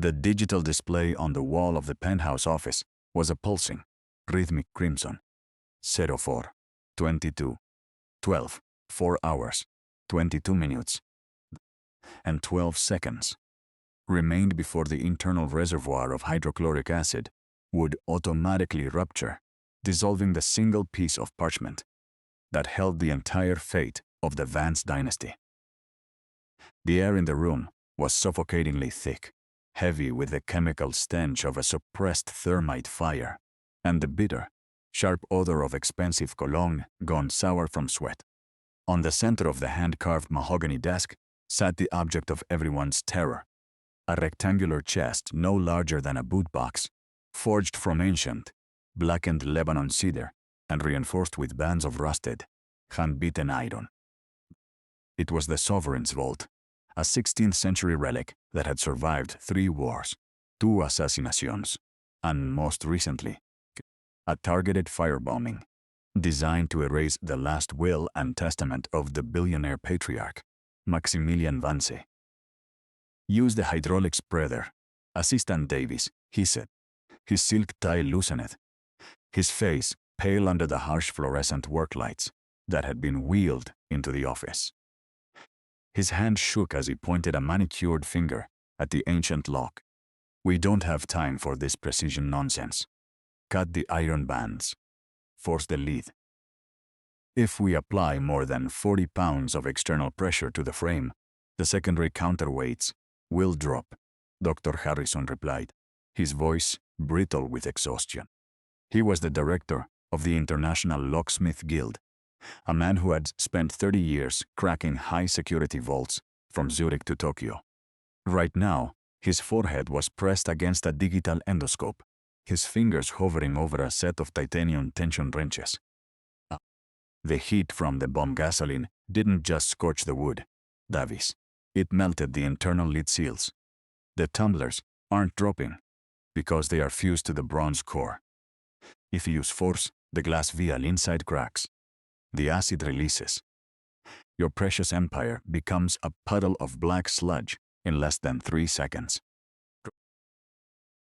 The digital display on the wall of the penthouse office was a pulsing, rhythmic crimson. 04, 22, 12, 4 hours, 22 minutes, and 12 seconds remained before the internal reservoir of hydrochloric acid would automatically rupture, dissolving the single piece of parchment that held the entire fate of the Vance dynasty. The air in the room was suffocatingly thick, heavy with the chemical stench of a suppressed thermite fire, and the bitter, sharp odor of expensive cologne gone sour from sweat. On the center of the hand-carved mahogany desk sat the object of everyone's terror, a rectangular chest no larger than a boot box, forged from ancient, blackened Lebanon cedar and reinforced with bands of rusted, hand-beaten iron. It was the sovereign's vault, a 16th-century relic that had survived 3 wars, 2 assassinations, and most recently, a targeted firebombing designed to erase the last will and testament of the billionaire patriarch, Maximilian Vance. "Use the hydraulic spreader, Assistant Davis," he said, his silk tie loosened, his face pale under the harsh fluorescent work lights that had been wheeled into the office. His hand shook as he pointed a manicured finger at the ancient lock. "We don't have time for this precision nonsense. Cut the iron bands. Force the lead. If we apply more than 40 pounds of external pressure to the frame, the secondary counterweights will drop," Dr. Harrison replied, his voice brittle with exhaustion. He was the director of the International Locksmith Guild, a man who had spent 30 years cracking high-security vaults from Zurich to Tokyo. Right now, his forehead was pressed against a digital endoscope, his fingers hovering over a set of titanium tension wrenches. The heat from the bomb gasoline didn't just scorch the wood, Davis. It melted the internal lid seals. The tumblers aren't dropping because they are fused to the bronze core. If you use force, the glass vial inside cracks. The acid releases. Your precious empire becomes a puddle of black sludge in less than 3 seconds.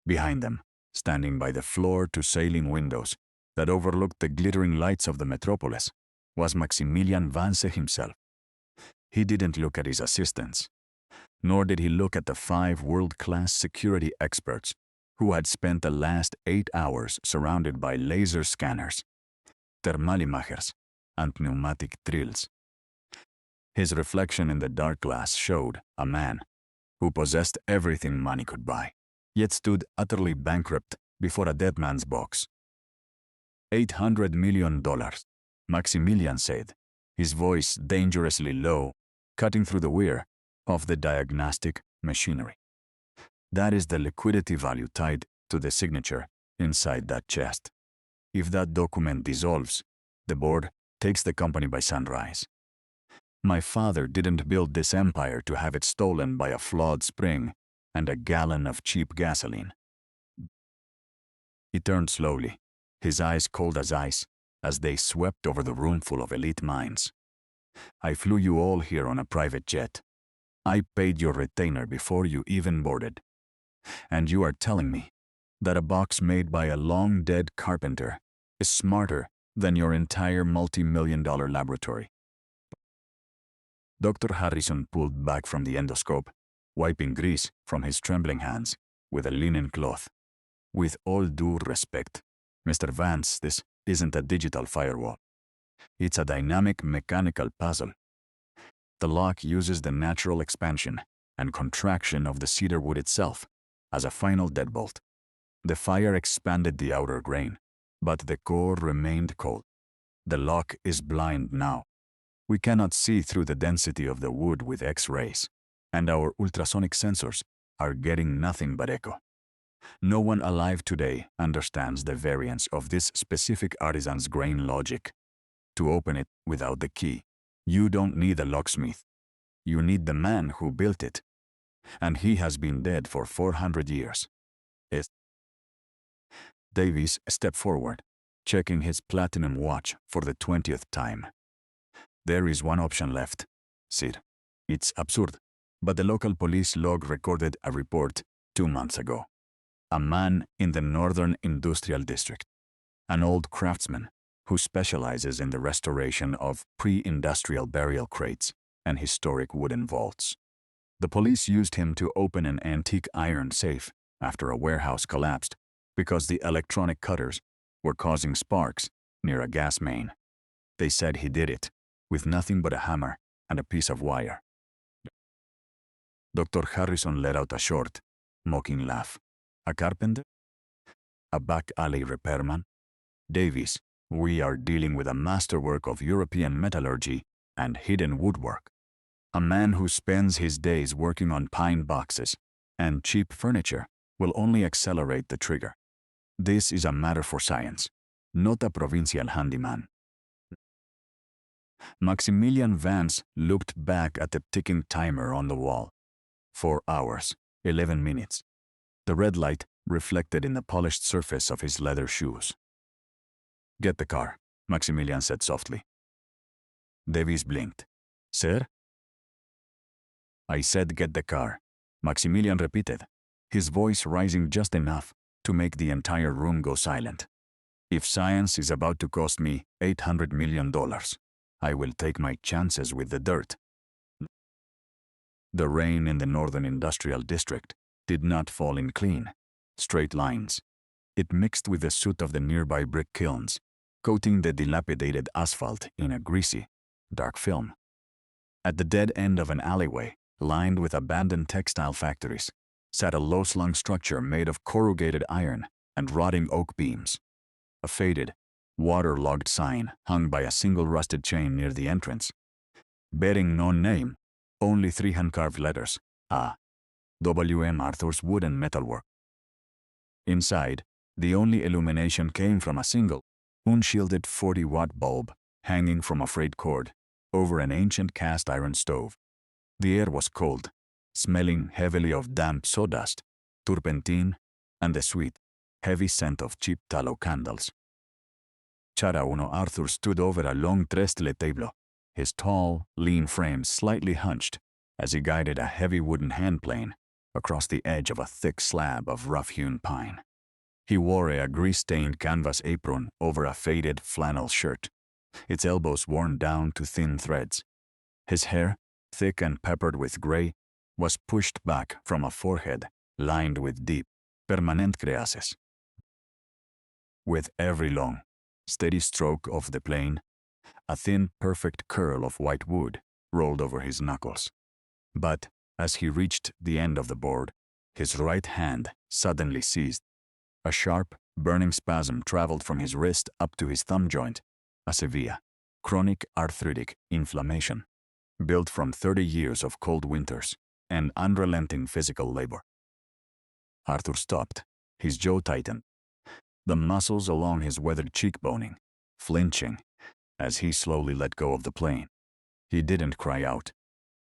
Behind them, standing by the floor-to-ceiling windows that overlooked the glittering lights of the metropolis, was Maximilian Vance himself. He didn't look at his assistants, nor did he look at the 5 world-class security experts who had spent the last 8 hours surrounded by laser scanners, thermalimagers, and pneumatic drills. His reflection in the dark glass showed a man who possessed everything money could buy, yet stood utterly bankrupt before a dead man's box. $800 million, Maximilian said, his voice dangerously low, cutting through the whir of the diagnostic machinery. That is the liquidity value tied to the signature inside that chest. If that document dissolves, the board takes the company by sunrise. My father didn't build this empire to have it stolen by a flawed spring and a gallon of cheap gasoline. He turned slowly, his eyes cold as ice, as they swept over the room full of elite minds. "I flew you all here on a private jet. I paid your retainer before you even boarded. And you are telling me that a box made by a long-dead carpenter is smarter than your entire multi-million-dollar laboratory." Dr. Harrison pulled back from the endoscope, wiping grease from his trembling hands with a linen cloth. "With all due respect, Mr. Vance, this isn't a digital firewall. It's a dynamic mechanical puzzle. The lock uses the natural expansion and contraction of the cedar wood itself as a final deadbolt. The fire expanded the outer grain, but the core remained cold. The lock is blind now. We cannot see through the density of the wood with X-rays, and our ultrasonic sensors are getting nothing but echo. No one alive today understands the variance of this specific artisan's grain logic. To open it without the key, you don't need a locksmith. You need the man who built it. And he has been dead for 400 years. Davies stepped forward, checking his platinum watch for the 20th time. "There is one option left, Sir. It's absurd, but the local police log recorded a report 2 months ago. A man in the Northern Industrial District, an old craftsman who specializes in the restoration of pre-industrial burial crates and historic wooden vaults. The police used him to open an antique iron safe after a warehouse collapsed because the electronic cutters were causing sparks near a gas main. They said he did it with nothing but a hammer and a piece of wire. Dr. Harrison let out a short, mocking laugh. A carpenter? A back alley repairman? Davies, we are dealing with a masterwork of European metallurgy and hidden woodwork. A man who spends his days working on pine boxes and cheap furniture will only accelerate the trigger. This is a matter for science, not a provincial handyman. Maximilian Vance looked back at the ticking timer on the wall. 4 hours, 11 minutes. The red light reflected in the polished surface of his leather shoes. Get the car, Maximilian said softly. Davies blinked. Sir? I said get the car, Maximilian repeated, his voice rising just enough to make the entire room go silent. If science is about to cost me $800 million, I will take my chances with the dirt. The rain in the Northern Industrial District did not fall in clean, straight lines. It mixed with the soot of the nearby brick kilns, coating the dilapidated asphalt in a greasy, dark film. At the dead end of an alleyway, lined with abandoned textile factories, sat a low-slung structure made of corrugated iron and rotting oak beams. A faded, waterlogged sign hung by a single rusted chain near the entrance, bearing no name, only 3 hand-carved letters, A. W.M. Arthur's wood and metalwork. Inside, the only illumination came from a single, unshielded 40-watt bulb hanging from a frayed cord over an ancient cast-iron stove. The air was cold, smelling heavily of damp sawdust, turpentine, and the sweet, heavy scent of cheap tallow candles. Chara Uno Arthur stood over a long trestle table, his tall, lean frame slightly hunched as he guided a heavy wooden handplane across the edge of a thick slab of rough-hewn pine. He wore a grease-stained canvas apron over a faded flannel shirt, its elbows worn down to thin threads. His hair, thick and peppered with gray, was pushed back from a forehead lined with deep, permanent creases. With every long, steady stroke of the plane, a thin, perfect curl of white wood rolled over his knuckles. But as he reached the end of the board, his right hand suddenly seized. A sharp, burning spasm traveled from his wrist up to his thumb joint, a severe, chronic arthritic inflammation, built from 30 years of cold winters and unrelenting physical labor. Arthur stopped, his jaw tightened, the muscles along his weathered cheekboning, flinching, as he slowly let go of the plane. He didn't cry out.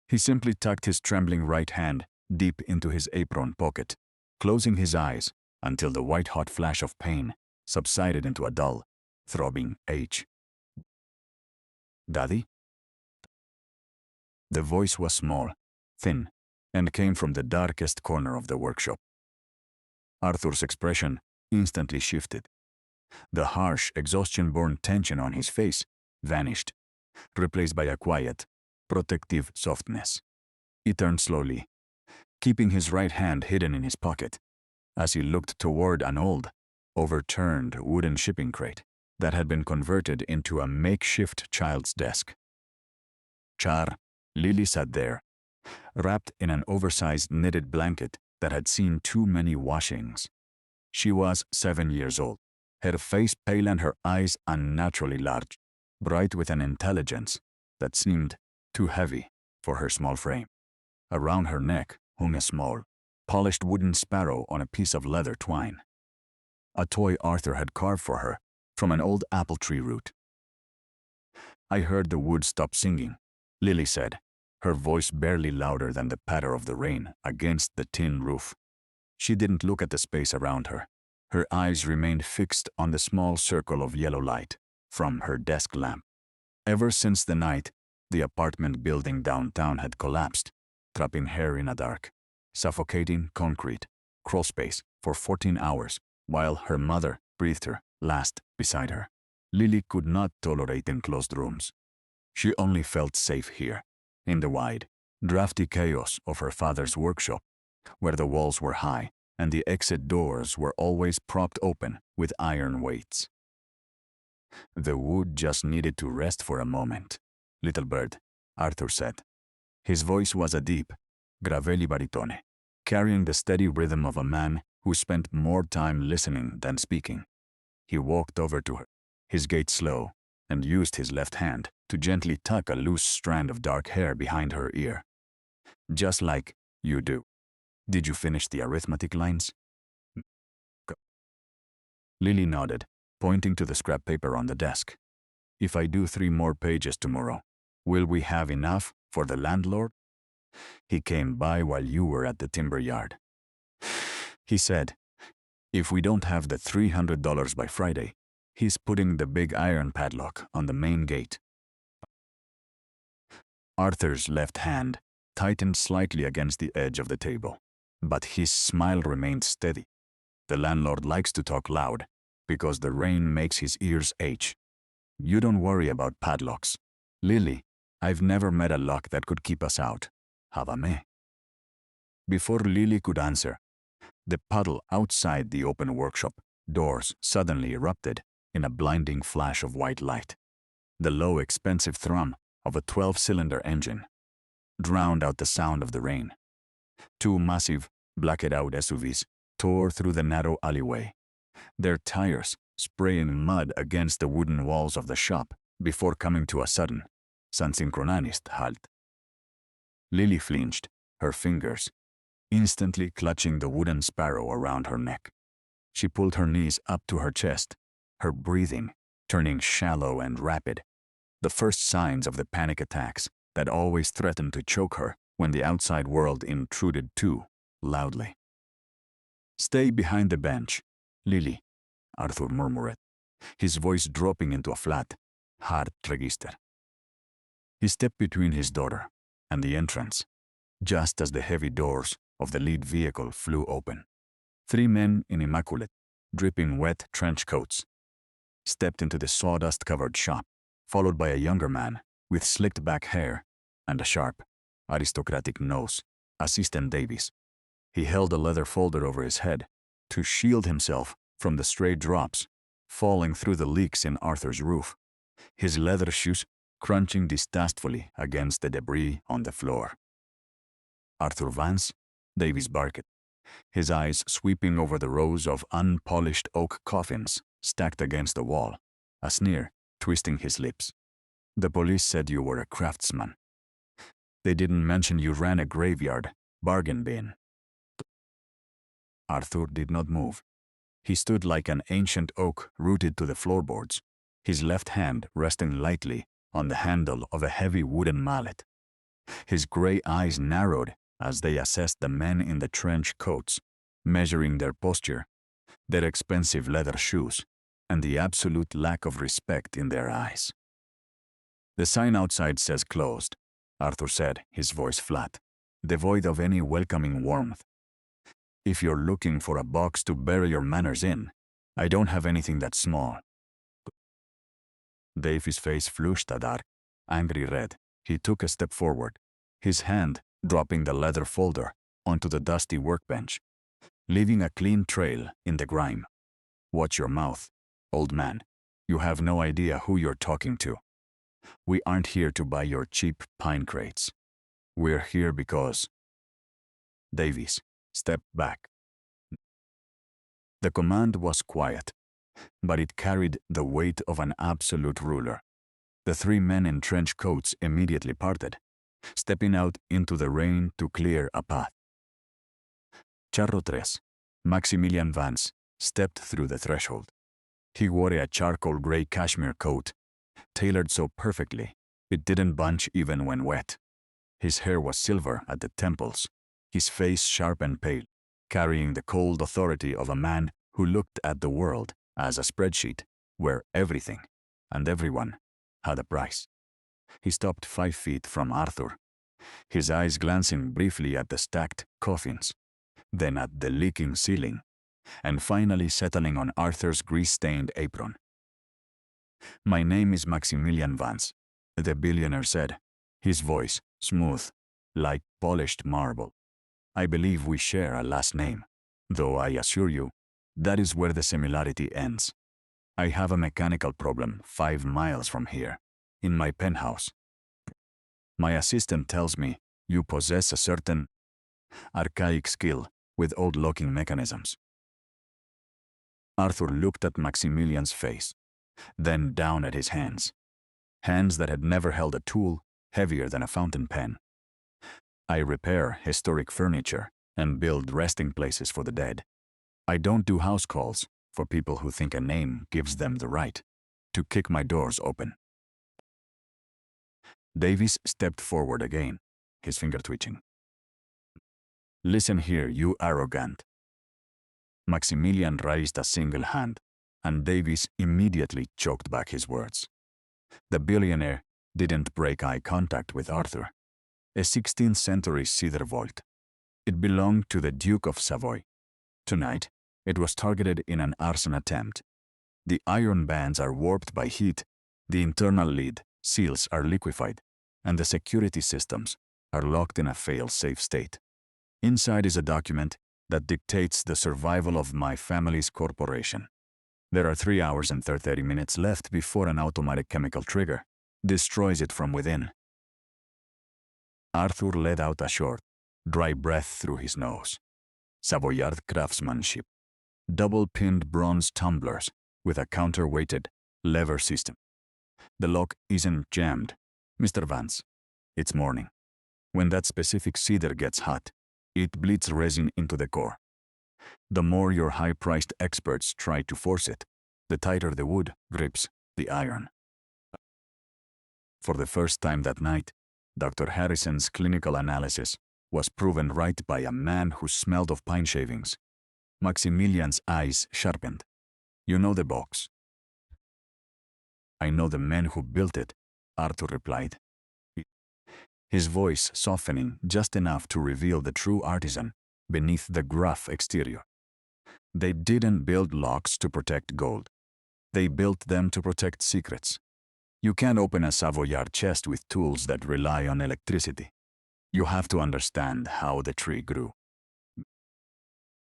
He simply tucked his trembling right hand deep into his apron pocket, closing his eyes until the white-hot flash of pain subsided into a dull, throbbing H. Daddy? The voice was small, thin, and came from the darkest corner of the workshop. Arthur's expression instantly shifted. The harsh, exhaustion-born tension on his face vanished, replaced by a quiet, protective softness. He turned slowly, keeping his right hand hidden in his pocket, as he looked toward an old, overturned wooden shipping crate that had been converted into a makeshift child's desk. Lily sat there, wrapped in an oversized knitted blanket that had seen too many washings. She was 7 years old, her face pale and her eyes unnaturally large, bright with an intelligence that seemed too heavy for her small frame. Around her neck hung a small, polished wooden sparrow on a piece of leather twine, a toy Arthur had carved for her from an old apple tree root. I heard the wood stop singing, Lily said, her voice barely louder than the patter of the rain against the tin roof. She didn't look at the space around her. Her eyes remained fixed on the small circle of yellow light from her desk lamp. Ever since the night the apartment building downtown had collapsed, trapping her in a dark, suffocating concrete crawl space for 14 hours while her mother breathed her last beside her. Lily could not tolerate enclosed rooms. She only felt safe here, in the wide, drafty chaos of her father's workshop, where the walls were high and the exit doors were always propped open with iron weights. The wood just needed to rest for a moment. Little bird, Arthur said. His voice was a deep, gravelly baritone, carrying the steady rhythm of a man who spent more time listening than speaking. He walked over to her, his gait slow, and used his left hand to gently tuck a loose strand of dark hair behind her ear. Just like you do. Did you finish the arithmetic lines? Lily nodded, pointing to the scrap paper on the desk. If I do 3 more pages tomorrow, will we have enough for the landlord? He came by while you were at the timber yard. He said, if we don't have the $300 by Friday, he's putting the big iron padlock on the main gate. Arthur's left hand tightened slightly against the edge of the table, but his smile remained steady. The landlord likes to talk loud because the rain makes his ears ache. You don't worry about padlocks. Lily, I've never met a lock that could keep us out. Havame. Before Lily could answer, the puddle outside the open workshop doors suddenly erupted in a blinding flash of white light. The low, expensive thrum of a 12-cylinder engine drowned out the sound of the rain. 2 massive, blacked-out SUVs tore through the narrow alleyway, their tires spraying mud against the wooden walls of the shop before coming to a sudden, synchronized halt. Lily flinched, her fingers instantly clutching the wooden sparrow around her neck. She pulled her knees up to her chest, her breathing turning shallow and rapid, the first signs of the panic attacks that always threatened to choke her when the outside world intruded too loudly. Stay behind the bench, Lily, Arthur murmured, his voice dropping into a flat, hard register. He stepped between his daughter and the entrance, just as the heavy doors of the lead vehicle flew open. 3 men in immaculate, dripping wet trench coats stepped into the sawdust-covered shop, followed by a younger man with slicked-back hair and a sharp, aristocratic nose, Assistant Davies. He held a leather folder over his head to shield himself from the stray drops falling through the leaks in Arthur's roof, his leather shoes crunching distastefully against the debris on the floor. Arthur Vance, Davies barked, his eyes sweeping over the rows of unpolished oak coffins stacked against the wall, a sneer twisting his lips. The police said you were a craftsman. They didn't mention you ran a graveyard bargain bin. Arthur did not move. He stood like an ancient oak rooted to the floorboards, his left hand resting lightly on the handle of a heavy wooden mallet. His gray eyes narrowed as they assessed the men in the trench coats, measuring their posture, their expensive leather shoes, and the absolute lack of respect in their eyes. The sign outside says closed, Arthur said, his voice flat, devoid of any welcoming warmth. If you're looking for a box to bury your manners in, I don't have anything that small. Davy's face flushed a dark, angry red. He took a step forward, his hand dropping the leather folder onto the dusty workbench, leaving a clean trail in the grime. Watch your mouth, old man. You have no idea who you're talking to. We aren't here to buy your cheap pine crates. We're here because... Davies stepped back. The command was quiet, but it carried the weight of an absolute ruler. The 3 men in trench coats immediately parted, stepping out into the rain to clear a path. Charro Tres, Maximilian Vance, stepped through the threshold. He wore a charcoal gray cashmere coat, tailored so perfectly it didn't bunch even when wet. His hair was silver at the temples, his face sharp and pale, carrying the cold authority of a man who looked at the world as a spreadsheet where everything and everyone had a price. He stopped 5 feet from Arthur, his eyes glancing briefly at the stacked coffins, then at the leaking ceiling, and finally settling on Arthur's grease-stained apron. "My name is Maximilian Vance," the billionaire said, his voice smooth, like polished marble. "I believe we share a last name, though I assure you, that is where the similarity ends. I have a mechanical problem 5 miles from here, in my penthouse. My assistant tells me you possess a certain archaic skill with old locking mechanisms." Arthur looked at Maximilian's face, then down at his hands that had never held a tool heavier than a fountain pen. "I repair historic furniture and build resting places for the dead. I don't do house calls for people who think a name gives them the right to kick my doors open." Davis stepped forward again, his finger twitching. "Listen here, you arrogant." Maximilian raised a single hand, and Davis immediately choked back his words. The billionaire didn't break eye contact with Arthur. A 16th century cedar vault. It belonged to the Duke of Savoy. Tonight, it was targeted in an arson attempt. The iron bands are warped by heat, the internal lead seals are liquefied, and the security systems are locked in a fail-safe state. Inside is a document that dictates the survival of my family's corporation. There are 3 hours and 30 minutes left before an automatic chemical trigger destroys it from within. Arthur let out a short, dry breath through his nose. Savoyard craftsmanship. Double-pinned bronze tumblers with a counterweighted lever system. "The lock isn't jammed, Mr. Vance. It's morning. When that specific cedar gets hot, it bleeds resin into the core. The more your high-priced experts try to force it, the tighter the wood grips the iron." For the first time that night, Dr. Harrison's clinical analysis was proven right by a man who smelled of pine shavings. Maximilian's eyes sharpened. "You know the box?" "I know the men who built it," Arthur replied, his voice softening just enough to reveal the true artisan beneath the gruff exterior. "They didn't build locks to protect gold. They built them to protect secrets. You can't open a Savoyard chest with tools that rely on electricity. You have to understand how the tree grew."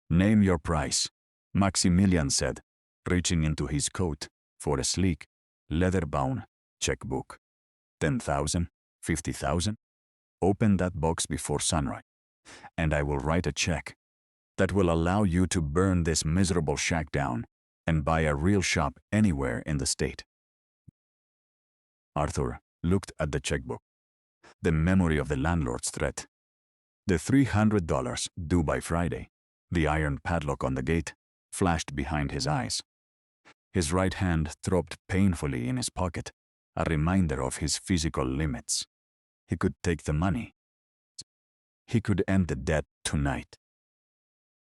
"Name your price," Maximilian said, reaching into his coat for a sleek, leather-bound checkbook. 10,000? 50,000? Open that box before sunrise, and I will write a check that will allow you to burn this miserable shack down and buy a real shop anywhere in the state. Arthur looked at the checkbook. The memory of the landlord's threat. The $300 due by Friday. The iron padlock on the gate flashed behind his eyes. His right hand throbbed painfully in his pocket, a reminder of his physical limits. He could take the money. He could end the debt tonight.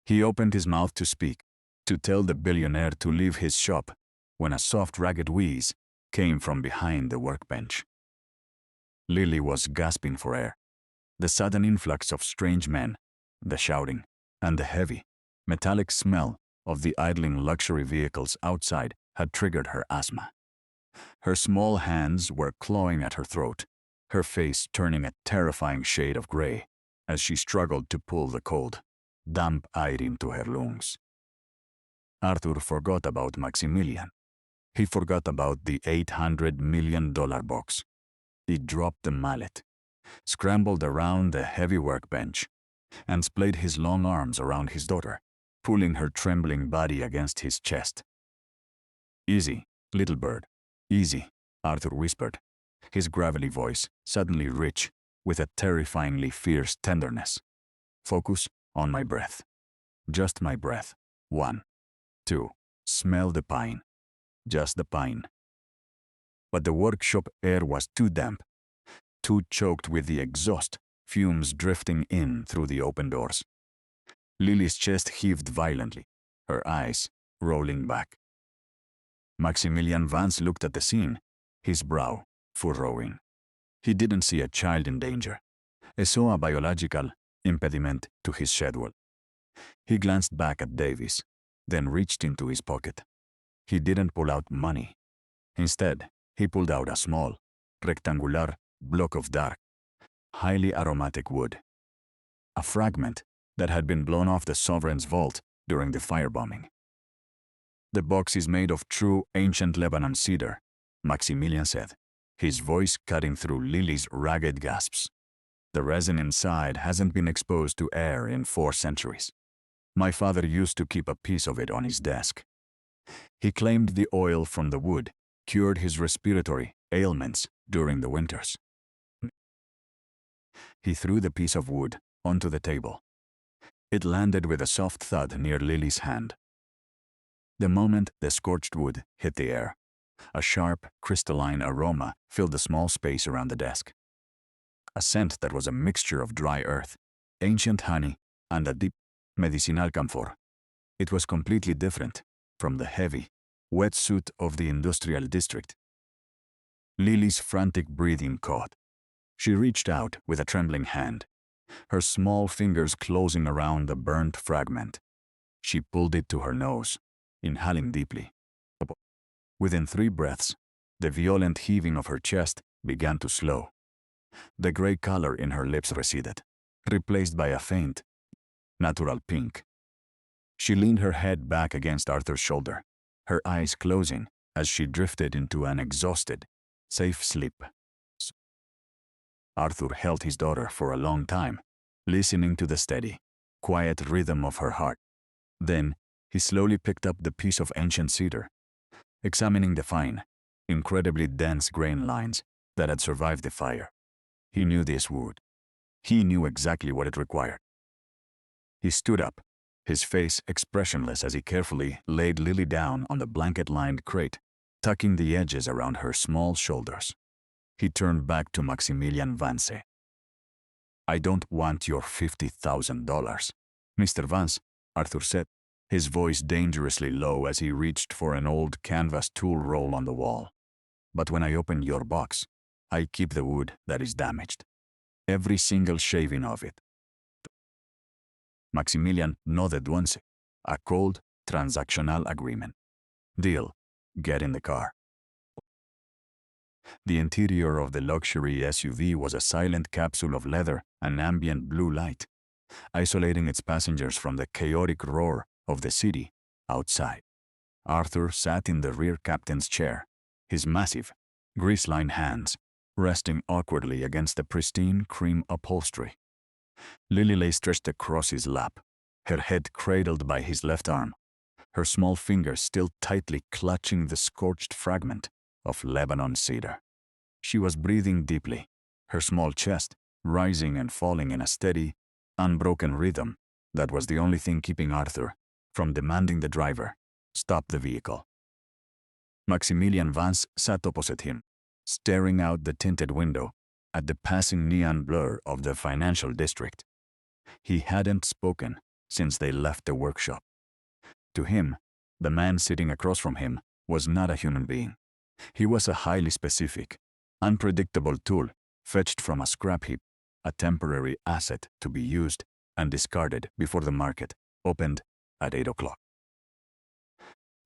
He opened his mouth to speak, to tell the billionaire to leave his shop, when a soft, ragged wheeze came from behind the workbench. Lily was gasping for air. The sudden influx of strange men, the shouting, and the heavy, metallic smell of the idling luxury vehicles outside had triggered her asthma. Her small hands were clawing at her throat, her face turning a terrifying shade of gray as she struggled to pull the cold, damp air into her lungs. Arthur forgot about Maximilian. He forgot about the $800 million box. He dropped the mallet, scrambled around the heavy workbench, and splayed his long arms around his daughter, pulling her trembling body against his chest. "Easy, little bird, easy," Arthur whispered, his gravelly voice suddenly rich with a terrifyingly fierce tenderness. "Focus on my breath. Just my breath. 1, 2, smell the pine. Just the pine." But the workshop air was too damp, too choked with the exhaust fumes drifting in through the open doors. Lily's chest heaved violently, her eyes rolling back. Maximilian Vance looked at the scene, his brow furrowing. He didn't see a child in danger. He saw a biological impediment to his schedule. He glanced back at Davis, then reached into his pocket. He didn't pull out money. Instead, he pulled out a small, rectangular block of dark, highly aromatic wood. A fragment that had been blown off the sovereign's vault during the firebombing. "The box is made of true ancient Lebanon cedar," Maximilian said, his voice cutting through Lily's ragged gasps. "The resin inside hasn't been exposed to air in 4 centuries. My father used to keep a piece of it on his desk. He claimed the oil from the wood cured his respiratory ailments during the winters." He threw the piece of wood onto the table. It landed with a soft thud near Lily's hand. The moment the scorched wood hit the air, a sharp, crystalline aroma filled the small space around the desk. A scent that was a mixture of dry earth, ancient honey, and a deep, medicinal camphor. It was completely different from the heavy, wet soot of the industrial district. Lily's frantic breathing caught. She reached out with a trembling hand, her small fingers closing around the burnt fragment. She pulled it to her nose, inhaling deeply. Within 3 breaths, the violent heaving of her chest began to slow. The gray color in her lips receded, replaced by a faint, natural pink. She leaned her head back against Arthur's shoulder, her eyes closing as she drifted into an exhausted, safe sleep. Arthur held his daughter for a long time, listening to the steady, quiet rhythm of her heart. Then, he slowly picked up the piece of ancient cedar, examining the fine, incredibly dense grain lines that had survived the fire. He knew this wood. He knew exactly what it required. He stood up, his face expressionless as he carefully laid Lily down on the blanket-lined crate, tucking the edges around her small shoulders. He turned back to Maximilian Vance. "I don't want your $50,000. Mr. Vance," Arthur said, his voice dangerously low as he reached for an old canvas tool roll on the wall. "But when I open your box, I keep the wood that is damaged. Every single shaving of it." Maximilian nodded once. A cold, transactional agreement. "Deal. Get in the car." The interior of the luxury SUV was a silent capsule of leather and ambient blue light, isolating its passengers from the chaotic roar of the city outside. Arthur sat in the rear captain's chair, his massive, grease-lined hands resting awkwardly against the pristine cream upholstery. Lily lay stretched across his lap, her head cradled by his left arm, her small fingers still tightly clutching the scorched fragment of Lebanon cedar. She was breathing deeply, her small chest rising and falling in a steady, unbroken rhythm that was the only thing keeping Arthur from demanding the driver stop the vehicle. Maximilian Vance sat opposite him, staring out the tinted window at the passing neon blur of the financial district. He hadn't spoken since they left the workshop. To him, the man sitting across from him was not a human being. He was a highly specific, unpredictable tool fetched from a scrap heap, a temporary asset to be used and discarded before the market opened at 8 o'clock.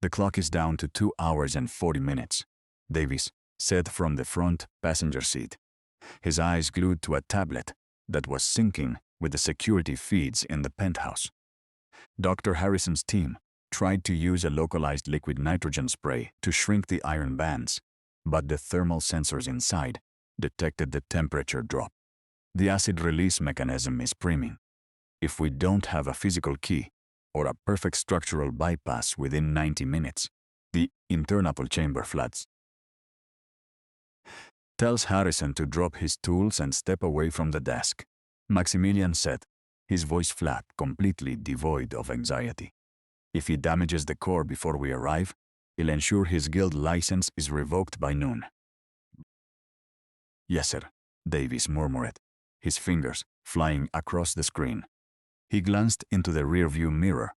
"The clock is down to 2 hours and 40 minutes, Davis said from the front passenger seat, his eyes glued to a tablet that was syncing with the security feeds in the penthouse. Dr. Harrison's team tried to use a localized liquid nitrogen spray to shrink the iron bands, but the thermal sensors inside detected the temperature drop. The acid release mechanism is priming. If we don't have a physical key or a perfect structural bypass within 90 minutes, the internal chamber floods. Tells Harrison to drop his tools and step away from the desk," Maximilian said, his voice flat, completely devoid of anxiety. "If he damages the core before we arrive, he'll ensure his guild license is revoked by noon." "Yes, sir," Davis murmured, his fingers flying across the screen. He glanced into the rearview mirror,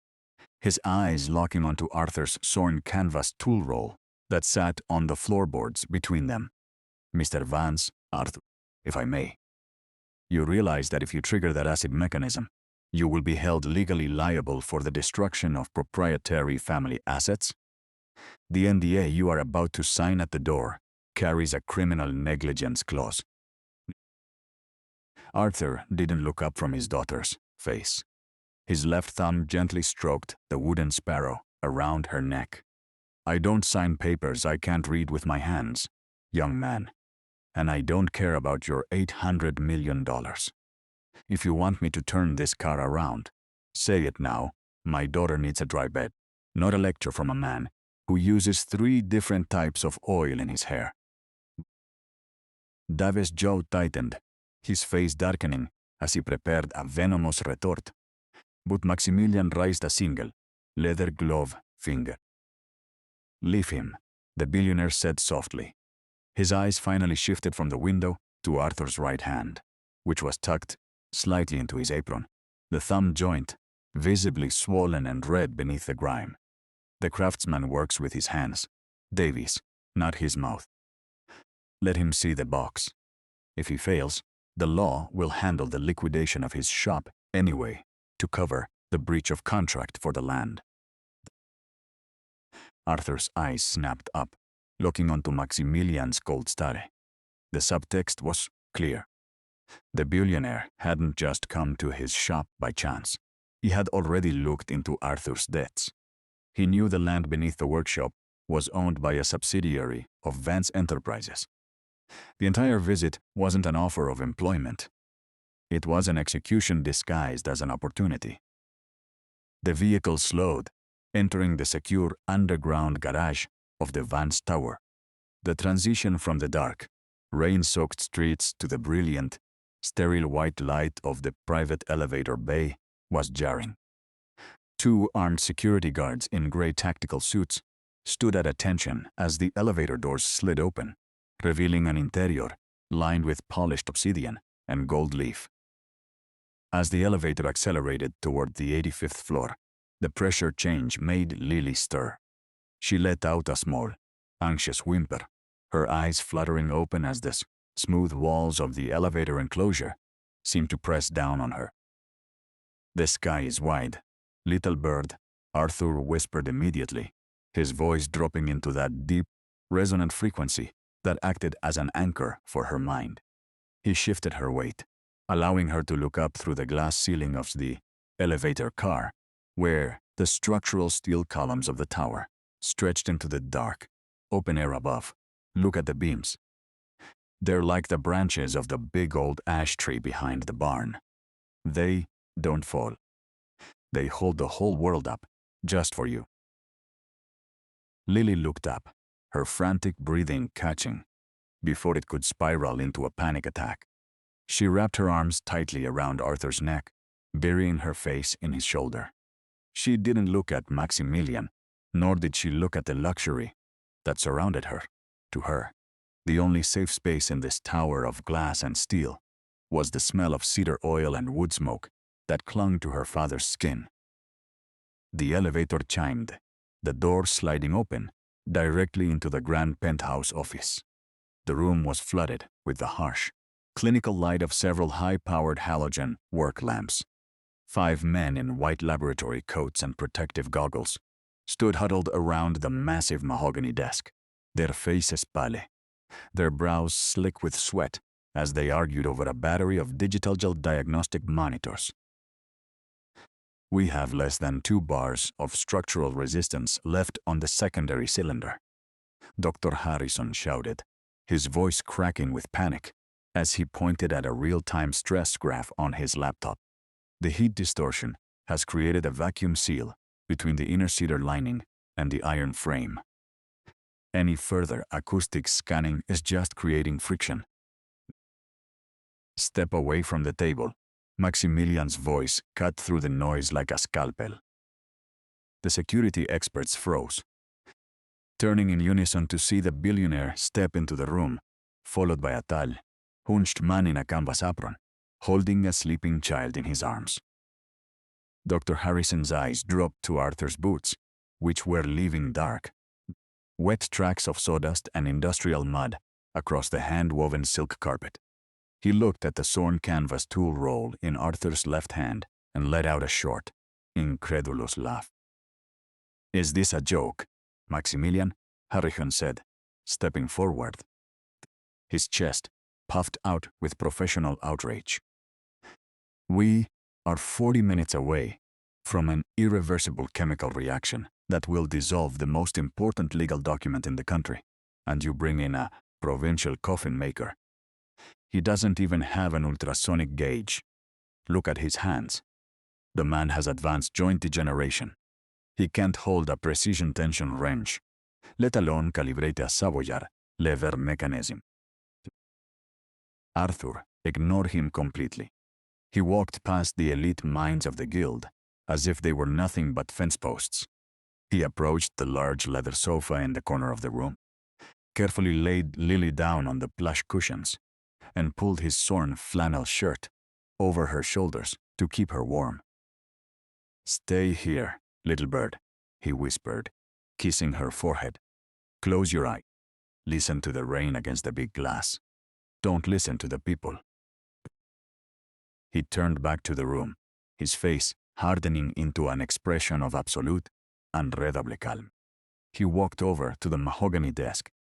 his eyes locking onto Arthur's sorn canvas tool roll that sat on the floorboards between them. "Mr. Vance, Arthur, if I may. You realize that if you trigger that acid mechanism, You will be held legally liable for the destruction of proprietary family assets. The NDA you are about to sign at the door carries a criminal negligence clause. Arthur didn't look up from his daughter's face. His left thumb gently stroked the wooden sparrow around her neck. I don't sign papers I can't read with my hands, young man. And I don't care about your $800 million. If you want me to turn this car around, say it now. My daughter needs a dry bed, not a lecture from a man who uses 3 different types of oil in his hair. Dave's jaw tightened, his face darkening as he prepared a venomous retort. But Maximilian raised a single, leather-glove finger. Leave him, the billionaire said softly. His eyes finally shifted from the window to Arthur's right hand, which was tucked slightly into his apron, the thumb joint visibly swollen and red beneath the grime. The craftsman works with his hands, Davies, not his mouth. Let him see the box. If he fails, the law will handle the liquidation of his shop anyway to cover the breach of contract for the land. Arthur's eyes snapped up, looking onto Maximilian's cold stare. The subtext was clear. The billionaire hadn't just come to his shop by chance. He had already looked into Arthur's debts. He knew the land beneath the workshop was owned by a subsidiary of Vance Enterprises. The entire visit wasn't an offer of employment. It was an execution disguised as an opportunity. The vehicle slowed, entering the secure underground garage of the Vance Tower. The transition from the dark, rain-soaked streets to the brilliant, sterile white light of the private elevator bay was jarring. 2 armed security guards in gray tactical suits stood at attention as the elevator doors slid open, revealing an interior lined with polished obsidian and gold leaf. As the elevator accelerated toward the 85th floor, the pressure change made Lily stir. She let out a small, anxious whimper, her eyes fluttering open as the smooth walls of the elevator enclosure seemed to press down on her. The sky is wide, little bird, Arthur whispered immediately, his voice dropping into that deep, resonant frequency that acted as an anchor for her mind. He shifted her weight, allowing her to look up through the glass ceiling of the elevator car, where the structural steel columns of the tower stretched into the dark, open air above. Look at the beams. They're like the branches of the big old ash tree behind the barn. They don't fall. They hold the whole world up, just for you. Lily looked up, her frantic breathing catching, before it could spiral into a panic attack. She wrapped her arms tightly around Arthur's neck, burying her face in his shoulder. She didn't look at Maximilian, nor did she look at the luxury that surrounded her. To her, the only safe space in this tower of glass and steel was the smell of cedar oil and wood smoke that clung to her father's skin. The elevator chimed, the door sliding open directly into the grand penthouse office. The room was flooded with the harsh, clinical light of several high-powered halogen work lamps. 5 men in white laboratory coats and protective goggles stood huddled around the massive mahogany desk, their faces pale, their brows slick with sweat as they argued over a battery of digital diagnostic monitors. We have less than 2 bars of structural resistance left on the secondary cylinder, Dr. Harrison shouted, his voice cracking with panic as he pointed at a real-time stress graph on his laptop. The heat distortion has created a vacuum seal between the inner cedar lining and the iron frame. Any further acoustic scanning is just creating friction. Step away from the table. Maximilian's voice cut through the noise like a scalpel. The security experts froze, turning in unison to see the billionaire step into the room, followed by a tall, hunched man in a canvas apron, holding a sleeping child in his arms. Dr. Harrison's eyes dropped to Arthur's boots, which were leaving dark, wet tracks of sawdust and industrial mud across the hand-woven silk carpet. He looked at the sorn canvas tool roll in Arthur's left hand and let out a short, incredulous laugh. "Is this a joke, Maximilian?" Harrison said, stepping forward. His chest puffed out with professional outrage. "We are 40 minutes away from an irreversible chemical reaction that will dissolve the most important legal document in the country, and you bring in a provincial coffin maker. He doesn't even have an ultrasonic gauge. Look at his hands. The man has advanced joint degeneration. He can't hold a precision tension wrench, let alone calibrate a Savoyard lever mechanism." Arthur ignored him completely. He walked past the elite minds of the guild as if they were nothing but fence posts. He approached the large leather sofa in the corner of the room, carefully laid Lily down on the plush cushions, and pulled his sorn flannel shirt over her shoulders to keep her warm. "Stay here, little bird," he whispered, kissing her forehead. "Close your eye. Listen to the rain against the big glass. Don't listen to the people." He turned back to the room, his face hardening into an expression of absolute, unreadable calm. He walked over to the mahogany desk,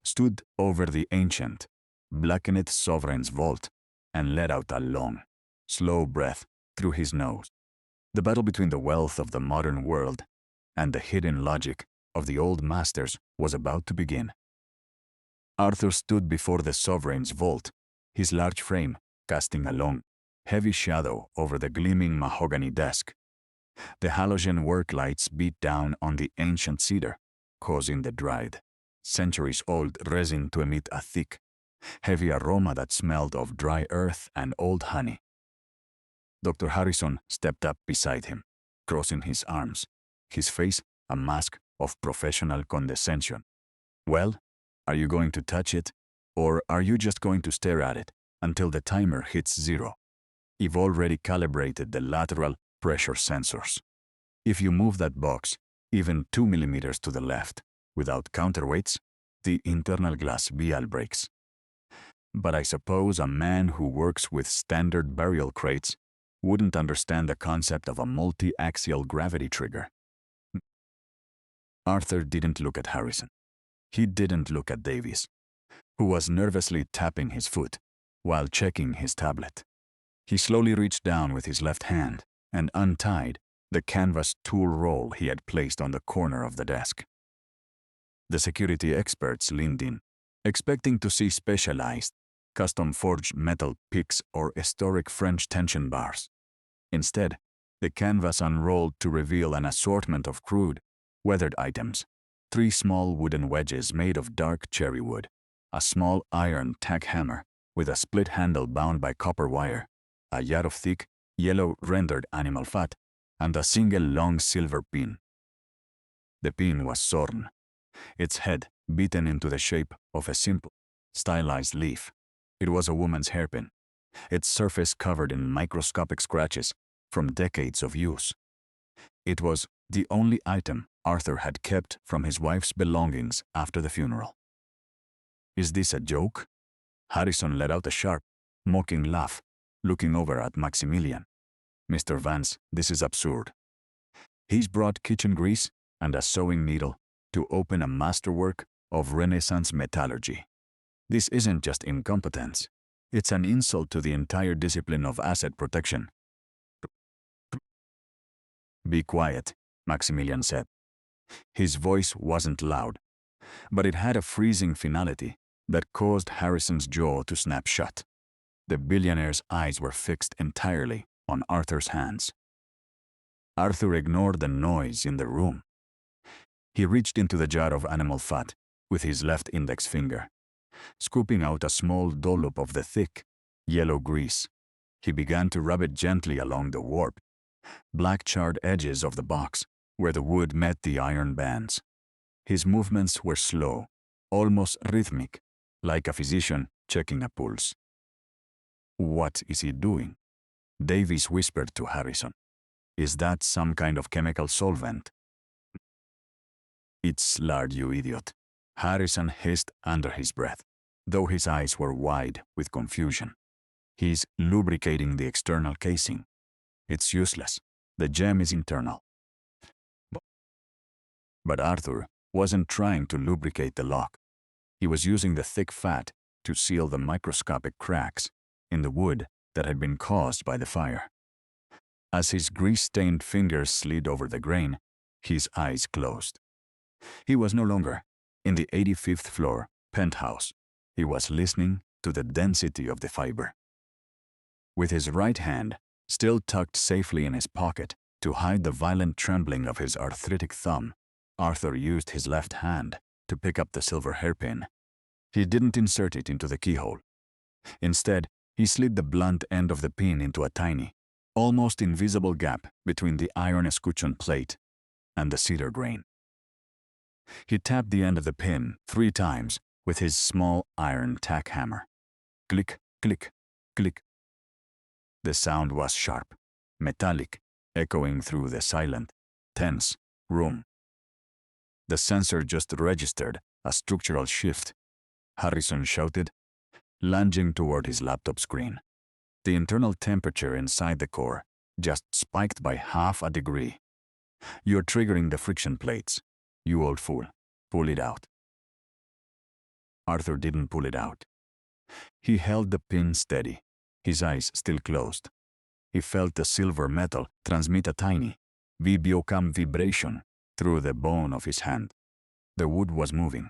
stood over the ancient, blackened sovereign's vault, and let out a long, slow breath through his nose. The battle between the wealth of the modern world and the hidden logic of the old masters was about to begin. Arthur stood before the sovereign's vault, his large frame casting a long, heavy shadow over the gleaming mahogany desk. The halogen work lights beat down on the ancient cedar, causing the dried, centuries-old resin to emit a thick, heavy aroma that smelled of dry earth and old honey. Dr. Harrison stepped up beside him, crossing his arms, his face a mask of professional condescension. "Well, are you going to touch it, or are you just going to stare at it until the timer hits 0? You've already calibrated the lateral pressure sensors. If you move that box even 2 millimeters to the left without counterweights, the internal glass vial breaks. But I suppose a man who works with standard burial crates wouldn't understand the concept of a multi-axial gravity trigger." Arthur didn't look at Harrison. He didn't look at Davies, who was nervously tapping his foot while checking his tablet. He slowly reached down with his left hand and untied the canvas tool roll he had placed on the corner of the desk. The security experts leaned in, expecting to see specialized, custom-forged metal picks or historic French tension bars. Instead, the canvas unrolled to reveal an assortment of crude, weathered items: 3 small wooden wedges made of dark cherry wood, a small iron tack hammer with a split handle bound by copper wire, a yard of thick, yellow rendered animal fat, and a single long silver pin. The pin was sorn, its head beaten into the shape of a simple, stylized leaf. It was a woman's hairpin, its surface covered in microscopic scratches from decades of use. It was the only item Arthur had kept from his wife's belongings after the funeral. "Is this a joke?" Harrison let out a sharp, mocking laugh, looking over at Maximilian. "Mr. Vance, this is absurd. He's brought kitchen grease and a sewing needle to open a masterwork of Renaissance metallurgy. This isn't just incompetence. It's an insult to the entire discipline of asset protection." "Be quiet," Maximilian said. His voice wasn't loud, but it had a freezing finality that caused Harrison's jaw to snap shut. The billionaire's eyes were fixed entirely on Arthur's hands. Arthur ignored the noise in the room. He reached into the jar of animal fat with his left index finger, scooping out a small dollop of the thick, yellow grease. He began to rub it gently along the warped, black charred edges of the box where the wood met the iron bands. His movements were slow, almost rhythmic, like a physician checking a pulse. "What is he doing?" Davies whispered to Harrison. "Is that some kind of chemical solvent?" "It's lard, you idiot," Harrison hissed under his breath, though his eyes were wide with confusion. "He's lubricating the external casing. It's useless. The gem is internal. But Arthur wasn't trying to lubricate the lock. He was using the thick fat to seal the microscopic cracks in the wood that had been caused by the fire. As his grease-stained fingers slid over the grain, his eyes closed. He was no longer in the 85th floor penthouse. He was listening to the density of the fiber. With his right hand still tucked safely in his pocket to hide the violent trembling of his arthritic thumb, Arthur used his left hand to pick up the silver hairpin. He didn't insert it into the keyhole. Instead, he slid the blunt end of the pin into a tiny, almost invisible gap between the iron escutcheon plate and the cedar grain. He tapped the end of the pin 3 times with his small iron tack hammer. Click, click, click. The sound was sharp, metallic, echoing through the silent, tense room. The sensor just registered a structural shift, Harrison shouted, lunging toward his laptop screen. The internal temperature inside the core just spiked by 1/2 degree. You're triggering the friction plates. You old fool. Pull it out. Arthur didn't pull it out. He held the pin steady, his eyes still closed. He felt the silver metal transmit a tiny, vibrocam vibration through the bone of his hand. The wood was moving.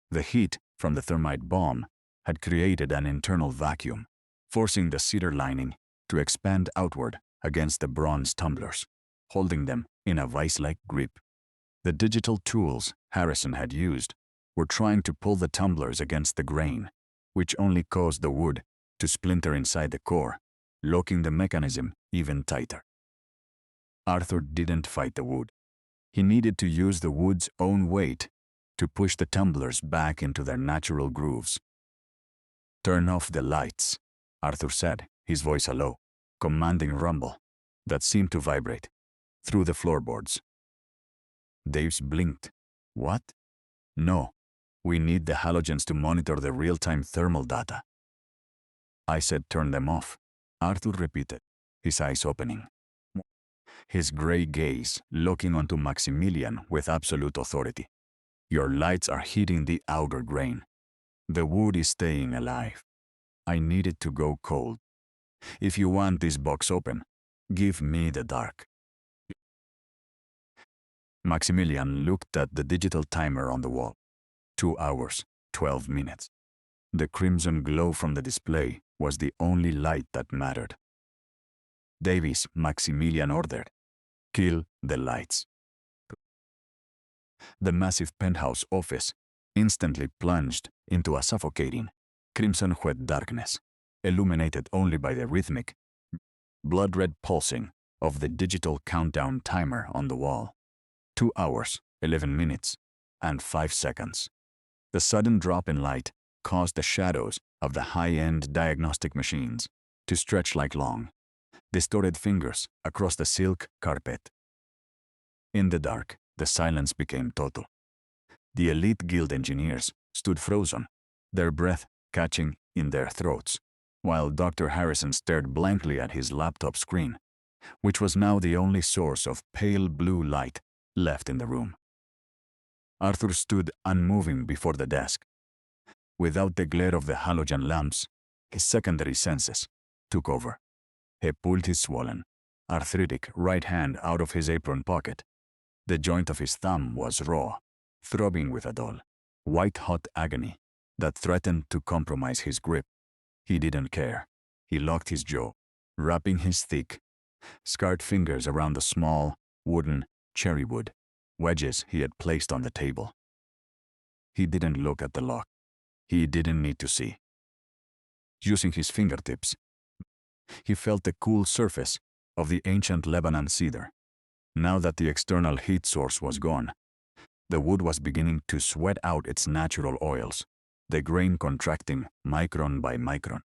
The heat from the thermite bomb had created an internal vacuum, forcing the cedar lining to expand outward against the bronze tumblers, holding them in a vice-like grip. The digital tools Harrison had used were trying to pull the tumblers against the grain, which only caused the wood to splinter inside the core, locking the mechanism even tighter. Arthur didn't fight the wood. He needed to use the wood's own weight to push the tumblers back into their natural grooves. "Turn off the lights," Arthur said, his voice a low, commanding rumble that seemed to vibrate through the floorboards. Dave's blinked. "What?" "No, we need the halogens to monitor the real-time thermal data." "I said turn them off," Arthur repeated, his eyes opening. His gray gaze looking onto Maximilian with absolute authority. "Your lights are heating the outer grain. The wood is staying alive. I need it to go cold. If you want this box open, give me the dark." Maximilian looked at the digital timer on the wall. 2 hours, 12 minutes. The crimson glow from the display was the only light that mattered. "Davis," Maximilian ordered, "kill the lights." The massive penthouse office instantly plunged into a suffocating, crimson-wet darkness, illuminated only by the rhythmic, blood-red pulsing of the digital countdown timer on the wall. 2 hours, 11 minutes, and 5 seconds. The sudden drop in light caused the shadows of the high-end diagnostic machines to stretch like long, distorted fingers across the silk carpet. In the dark, the silence became total. The elite guild engineers stood frozen, their breath catching in their throats, while Dr. Harrison stared blankly at his laptop screen, which was now the only source of pale blue light left in the room. Arthur stood unmoving before the desk. Without the glare of the halogen lamps, his secondary senses took over. He pulled his swollen, arthritic right hand out of his apron pocket. The joint of his thumb was raw, throbbing with a dull, white-hot agony that threatened to compromise his grip. He didn't care. He locked his jaw, wrapping his thick, scarred fingers around the small, wooden cherrywood wedges he had placed on the table. He didn't look at the lock. He didn't need to see. Using his fingertips, he felt the cool surface of the ancient Lebanon cedar. Now that the external heat source was gone, the wood was beginning to sweat out its natural oils, the grain contracting micron by micron.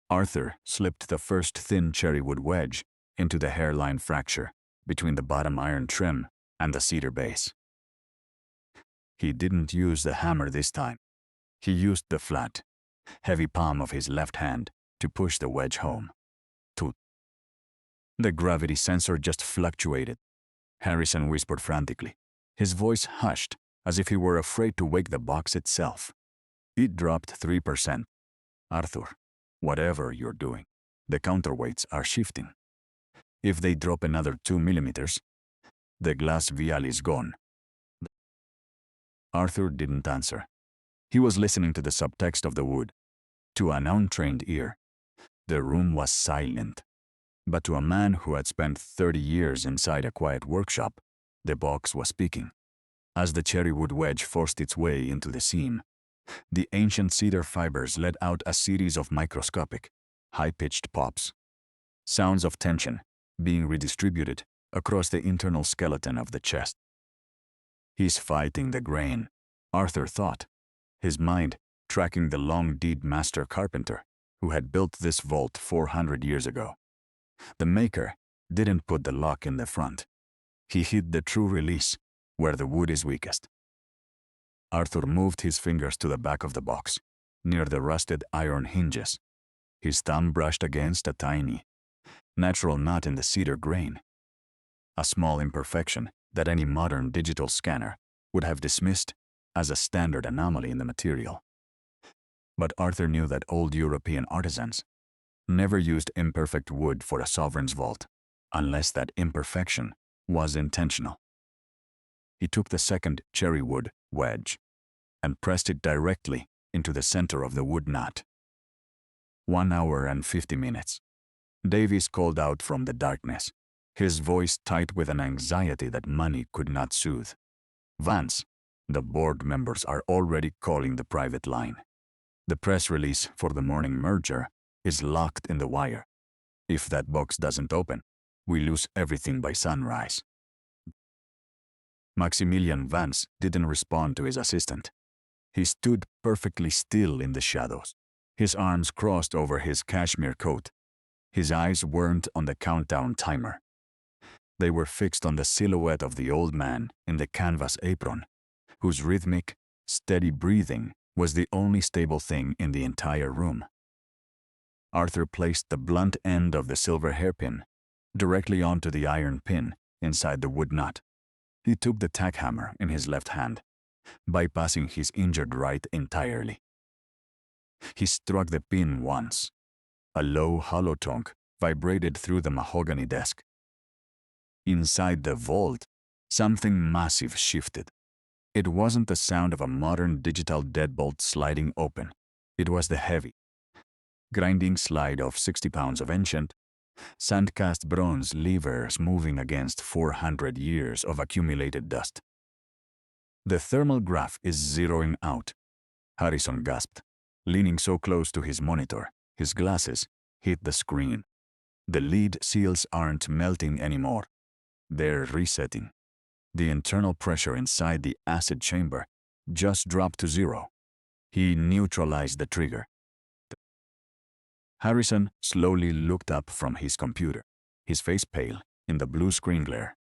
Arthur slipped the first thin cherrywood wedge into the hairline fracture between the bottom iron trim and the cedar base. He didn't use the hammer this time. He used the flat, heavy palm of his left hand to push the wedge home. Toot. The gravity sensor just fluctuated. Harrison whispered frantically, his voice hushed as if he were afraid to wake the box itself. It dropped 3%. Arthur, whatever you're doing, the counterweights are shifting. If they drop another 2 millimeters, the glass vial is gone. Arthur didn't answer. He was listening to the subtext of the wood. To an untrained ear, the room was silent. But to a man who had spent 30 years inside a quiet workshop, the box was speaking. As the cherrywood wedge forced its way into the seam, the ancient cedar fibers let out a series of microscopic, high-pitched pops. Sounds of tension being redistributed across the internal skeleton of the chest. He's fighting the grain, Arthur thought, his mind tracking the long-dead master carpenter who had built this vault 400 years ago. The maker didn't put the lock in the front. He hid the true release where the wood is weakest. Arthur moved his fingers to the back of the box, near the rusted iron hinges. His thumb brushed against a tiny, natural knot in the cedar grain. A small imperfection that any modern digital scanner would have dismissed as a standard anomaly in the material. But Arthur knew that old European artisans never used imperfect wood for a sovereign's vault, unless that imperfection was intentional. He took the second cherrywood wedge and pressed it directly into the center of the wood knot. 1 hour and 50 minutes. Davies called out from the darkness, his voice tight with an anxiety that money could not soothe. Vance, the board members are already calling the private line. The press release for the morning merger is locked in the wire. If that box doesn't open, we lose everything by sunrise. Maximilian Vance didn't respond to his assistant. He stood perfectly still in the shadows, his arms crossed over his cashmere coat. His eyes weren't on the countdown timer. They were fixed on the silhouette of the old man in the canvas apron, whose rhythmic, steady breathing was the only stable thing in the entire room. Arthur placed the blunt end of the silver hairpin directly onto the iron pin inside the wood knot. He took the tack hammer in his left hand, bypassing his injured right entirely. He struck the pin once. A low, hollow tonk vibrated through the mahogany desk. Inside the vault, something massive shifted. It wasn't the sound of a modern digital deadbolt sliding open. It was the heavy, grinding slide of 60 pounds of ancient, sand-cast bronze levers moving against 400 years of accumulated dust. The thermal graph is zeroing out, Harrison gasped, leaning so close to his monitor, his glasses hit the screen. The lead seals aren't melting anymore. They're resetting. The internal pressure inside the acid chamber just dropped to 0. He neutralized the trigger. Harrison slowly looked up from his computer, his face pale in the blue screen glare.